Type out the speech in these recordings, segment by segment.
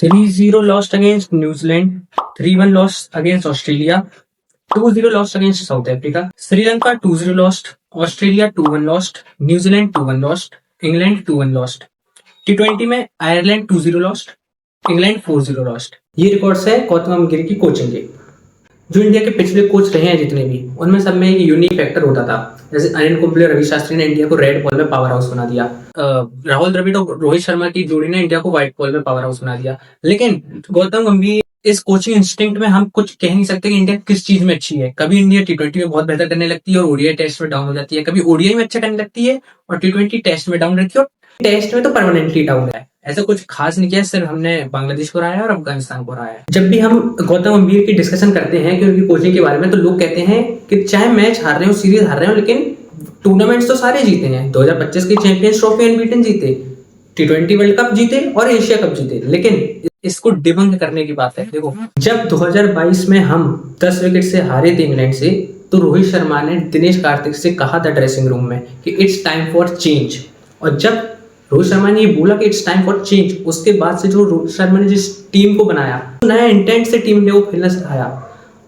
3-0 lost against New Zealand, 3-1 lost against Australia, 2-0 lost against South Africa, Sri Lanka 2-0 lost, Australia 2-1 lost, New Zealand 2-1 lost, England 2-1 lost। T20 में Ireland 2-0 lost, England 4-0 lost. ये records है गौतम गंभीर की coaching के। जो India के पिछले coach रहे हैं जितने भी, उनमें सब में एक यूनिक फैक्टर होता था। जैसे अनिल कुंबले, रवि शास्त्री ने इंडिया को रेड बॉल में पावर हाउस बना दिया। राहुल द्रविड़ और रोहित शर्मा की जोड़ी ने इंडिया को व्हाइट बॉल में पावर हाउस बना दिया। लेकिन गौतम गंभीर इस कोचिंग इंस्टिंक्ट में हम कुछ कह नहीं सकते कि इंडिया किस चीज में अच्छी है। कभी इंडिया T20 में बहुत बेहतर करने लगती है और ओडीआई टेस्ट में डाउन हो जाती है, कभी ओडीआई में अच्छा करने लगती है और T20 टेस्ट में डाउन रहती है, और टेस्ट में तो परमानेंटली डाउन है। ऐसा कुछ खास नहीं किया, सिर्फ हमने बांग्लादेश को हराया है और अफगानिस्तान को हराया है। जब भी हम गौतम गंभीर की डिस्कशन करते हैं कि उनकी कोचिंग के बारे में, तो लोग कहते हैं कि चाहे मैच हार रहे हो, सीरीज हार रहे हो, लेकिन टूर्नामेंट्स तो सारे जीते हैं। 2025 की चैंपियंस ट्रॉफी अनबीटन जीते, T20 वर्ल्ड कप जीते और एशिया कप जीते। लेकिन इसको डिबंक करने की बात है। देखो, जब 2022 में हम 10 विकेट से हारे थे इंग्लैंड से, तो रोहित शर्मा ने दिनेश कार्तिक से कहा था ड्रेसिंग रूम में कि इट्स टाइम फॉर चेंज। और जब रोहित शर्मा ने ये बोला कि इट्स टाइम फॉर चेंज, उसके बाद से जो रोहित शर्मा ने जिस टीम को बनाया, नया इंटेंट से टीम इंडिया को खेलना सिखाया,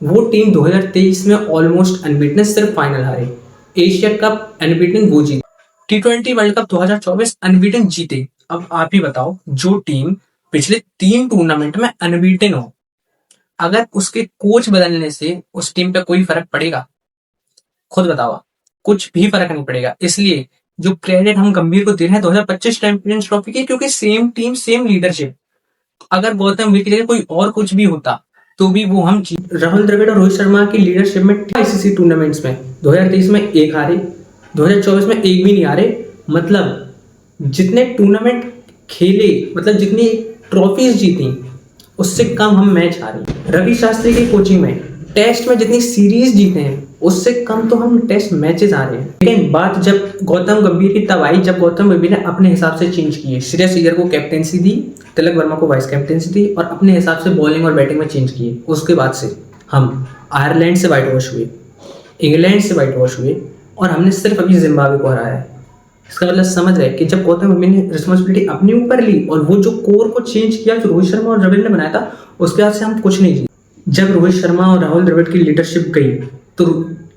वो टीम 2023 में ऑलमोस्ट अनबीटन, सिर्फ फाइनल हारे। एशिया कप अनबीटन वो जीते, T20 वर्ल्ड कप 2024 अनबीटन जीते। अब आप ही बताओ, जो टीम पिछले 3 टूर्नामेंट में अनबीटन हो, अगर उसके कोच बदलने से उस टीम पे कोई फर्क पड़ेगा? खुद बताओ, कुछ भी फर्क नहीं पड़ेगा। इसलिए जो क्रेडिट हम गंभीर को दे रहे हैं 2025 चैंपियंस ट्रॉफी की, क्योंकि सेम टीम सेम लीडरशिप। अगर गौतम गंभीर की जगह कोई और कुछ भी होता तो भी वो हम राहुल द्रविड़ और रोहित शर्मा की लीडरशिप में आईसीसी टूर्नामेंट्स में 2023 में एक हारे, 2024 में एक भी नहीं हारे। मतलब जितने टूर्नामेंट खेले, मतलब जितनी ट्रॉफीज जीती, उससे कम हम मैच हारे। रवि शास्त्री की कोचिंग में टेस्ट में जितनी सीरीज जीते हैं, उससे कम तो हम टेस्ट मैचेस आ रहे हैं। लेकिन बात जब गौतम गंभीर की तब आई, जब गौतम गंभीर ने अपने हिसाब से चेंज किए। श्रेयस अय्यर को कैप्टेंसी दी, तिलक वर्मा को वाइस कैप्टेंसी दी और अपने हिसाब से बॉलिंग और बैटिंग में चेंज किए। उसके बाद से हम आयरलैंड से वाइट वॉश हुए, इंग्लैंड से वाइट वॉश हुए और हमने सिर्फ अभी जिम्बाब्वे को हराया है। इसका मतलब समझ रहे कि जब गौतम गंभीर ने रिस्पॉन्सिबिलिटी अपने ऊपर ली और वो जो कोर को चेंज किया जो रोहित शर्मा और द्रविड़ ने बनाया था, उसके बाद से हम कुछ नहीं जीते। जब रोहित शर्मा और राहुल द्रविड़ की लीडरशिप गई तो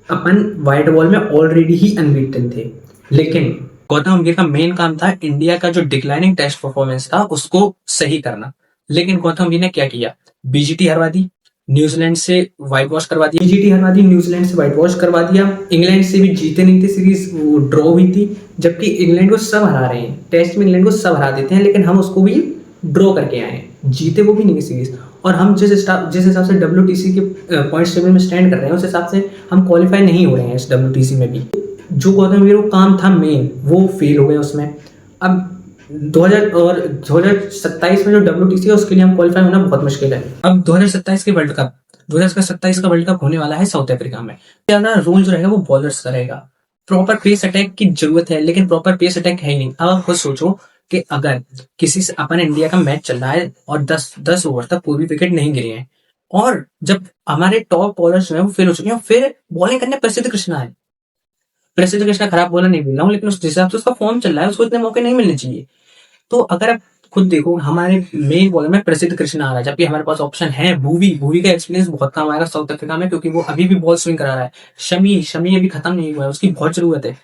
अपन व्हाइट बॉल में ऑलरेडी ही अनबीटन थे। लेकिन गौतम गंभीर का मेन काम था इंडिया का जो डिक्लाइनिंग टेस्ट परफॉर्मेंस था उसको सही करना। लेकिन गौतम गंभीर ने क्या किया? बीजीटी हरवा दी, न्यूजीलैंड से व्हाइट वॉश करवा दिया, बीजीटी हरवा दी, न्यूजीलैंड से व्हाइट वॉश करवा दिया। इंग्लैंड से भी जीते नहीं थे, सीरीज ड्रॉ हुई थी। जबकि इंग्लैंड को सब हरा रहे हैं, टेस्ट में इंग्लैंड को सब हरा देते हैं, लेकिन हम उसको भी ड्रॉ करके आए हैं, जीते वो भी नहीं सीरीज। और हम जिस हिसाब से WTC के पॉइंट्स टेबल में स्टैंड कर रहे हैं, उस हिसाब से हम क्वालिफाई नहीं हो रहे हैं इस WTC में भी। जो गौतम गंभीर को काम था मेन, वो फेल हो गया उसमें। अब 2027 में जो WTC है उसके लिए हम क्वालिफाई होना बहुत मुश्किल है। अब 2027 के वर्ल्ड कप, 2027 का वर्ल्ड कप होने वाला है साउथ अफ्रीका में। ज्यादा रोल जो रहेगा वो बॉलर्स का रहेगा। प्रॉपर पेस अटैक की जरूरत है, लेकिन प्रॉपर पेस अटैक है ही नहीं। अब आप खुद सोचो कि अगर किसी से अपन इंडिया का मैच चल रहा है और 10 ओवर तक कोई भी विकेट नहीं गिरे हैं, और जब हमारे टॉप बॉलर्स जो है वो फेल हो चुके हैं, फिर बॉलिंग करने प्रसिद्ध कृष्णा है। प्रसिद्ध कृष्णा खराब बॉलर नहीं बोल रहा हूँ, लेकिन उस हिसाब से उसका फॉर्म चल रहा है, उसको इतने मौके नहीं मिलने चाहिए। तो अगर आप खुद देखो, हमारे मेन बॉलर में प्रसिद्ध कृष्णा आ रहा है, जबकि हमारे पास ऑप्शन है भूवी का एक्सपीरियंस बहुत काम आएगा साउथ अफ्रीका में, क्योंकि वो अभी भी बॉल स्विंग करा रहा है। शमी अभी खत्म नहीं हुआ है, उसकी बहुत जरूरत है।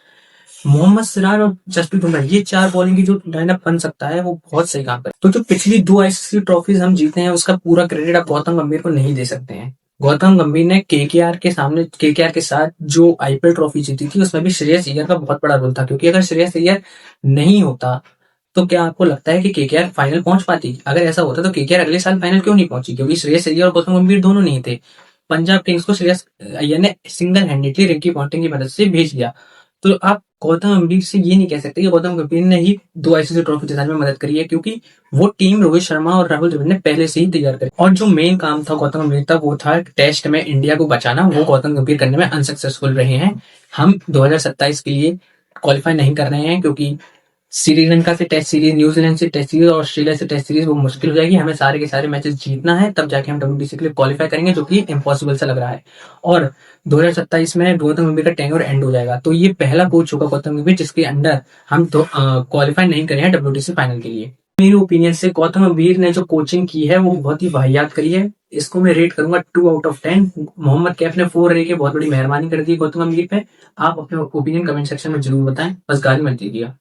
मोहम्मद सिराज और जसप्रीत बुमराह, ये 4 बॉलिंग की जो लाइनअप बन सकता है वो बहुत सही काम करे। तो जो पिछली 2 आईसीसी ट्रॉफीज हम जीते हैं, उसका पूरा क्रेडिट आप गौतम गंभीर को नहीं दे सकते हैं। गौतम गंभीर ने केकेआर के साथ जो आईपीएल ट्रॉफी जीती थी, उसमें भी श्रेयस अय्यर का बहुत बड़ा रोल था। क्योंकि अगर श्रेयस अय्यर नहीं होता तो क्या आपको लगता है कि केकेआर फाइनल पहुंच पाती? अगर ऐसा होता तो केकेआर अगले साल फाइनल क्यों नहीं पहुंची? क्योंकि श्रेयस अय्यर और गौतम गंभीर दोनों नहीं थे। पंजाब किंग्स को श्रेयस अय्यर ने सिंगल हैंडेडली रिकी पॉन्टिंग की मदद से भेज दिया। तो आप गौतम गंभीर से ये नहीं कह सकते कि गौतम गंभीर ने ही 2 आईसीसी ट्रॉफी जिताने में मदद करी है, क्योंकि वो टीम रोहित शर्मा और राहुल द्रविड़ ने पहले से ही तैयार करी। और जो मेन काम था गौतम गंभीर का, वो था टेस्ट में इंडिया को बचाना। वो गौतम गंभीर करने में अनसक्सेसफुल रहे हैं। हम 2027 के लिए क्वालिफाई नहीं कर रहे हैं, क्योंकि श्रीलंका से टेस्ट सीरीज, न्यूजीलैंड से टेस्ट सीरीज और ऑस्ट्रेलिया से टेस्ट सीरीज वो मुश्किल हो जाएगी। हमें सारे के सारे मैचेस जीतना है, तब जाके हम WTC के लिए क्वालिफाई करेंगे, जो कि इम्पॉसिबल सा लग रहा है। और 2027 में गौतम गंभीर का टेन्योर एंड हो जाएगा। तो ये पहला कोच होगा गौतम गंभीर जिसके अंडर हम क्वालिफाई नहीं करे हैं WTC फाइनल के लिए। मेरे ओपिनियन से गौतम गंभीर ने जो कोचिंग की है वो बहुत ही वाहियात करी है। इसको मैं रेट करूंगा 2 आउट ऑफ 10। मोहम्मद कैफ ने 4 रह के बहुत बड़ी मेहरबानी कर दी गौतम गंभीर पे। आप अपने ओपिनियन कमेंट सेक्शन में जरूर बताएं, बस गाली मत दीजिएगा।